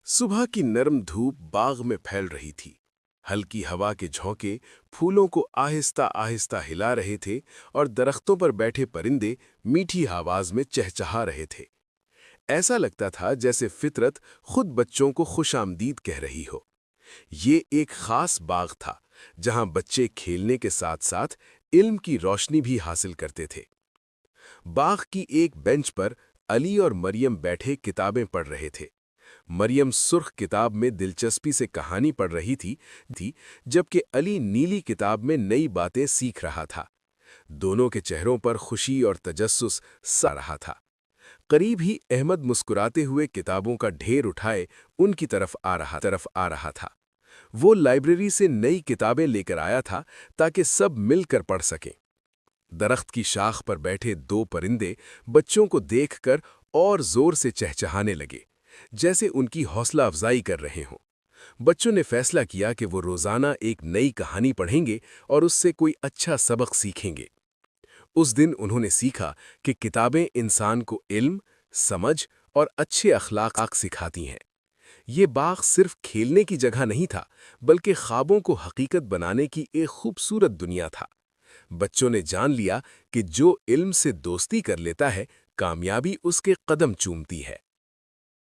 صبح کی نرم دھوپ باغ میں پھیل رہی تھی۔ ہلکی ہوا کے جھونکے پھولوں کو آہستہ آہستہ ہلا رہے تھے اور درختوں پر بیٹھے پرندے میٹھی آواز میں چہچہا رہے تھے۔ ایسا لگتا تھا جیسے فطرت خود بچوں کو خوش آمدید کہہ رہی ہو۔ یہ ایک خاص باغ تھا جہاں بچے کھیلنے کے ساتھ ساتھ علم کی روشنی بھی حاصل کرتے تھے۔ باغ کی ایک بینچ پر علی اور مریم بیٹھے کتابیں پڑھ رہے تھے۔ مریم سرخ کتاب میں دلچسپی سے کہانی پڑھ رہی تھی جبکہ علی نیلی کتاب میں نئی باتیں سیکھ رہا تھا۔ دونوں کے چہروں پر خوشی اور تجسس سا رہا تھا۔ قریب ہی احمد مسکراتے ہوئے کتابوں کا ڈھیر اٹھائے ان کی طرف آ رہا تھا۔ وہ لائبریری سے نئی کتابیں لے کر آیا تھا تاکہ سب مل کر پڑھ سکیں۔ درخت کی شاخ پر بیٹھے دو پرندے بچوں کو دیکھ کر اور زور سے چہچہانے لگے، جیسے ان کی حوصلہ افزائی کر رہے ہوں۔ بچوں نے فیصلہ کیا کہ وہ روزانہ ایک نئی کہانی پڑھیں گے اور اس سے کوئی اچھا سبق سیکھیں گے۔ اس دن انہوں نے سیکھا کہ کتابیں انسان کو علم، سمجھ اور اچھے اخلاق سکھاتی ہیں۔ یہ باغ صرف کھیلنے کی جگہ نہیں تھا، بلکہ خوابوں کو حقیقت بنانے کی ایک خوبصورت دنیا تھا۔ بچوں نے جان لیا کہ جو علم سے دوستی کر لیتا ہے، کامیابی اس کے قدم چومتی ہے۔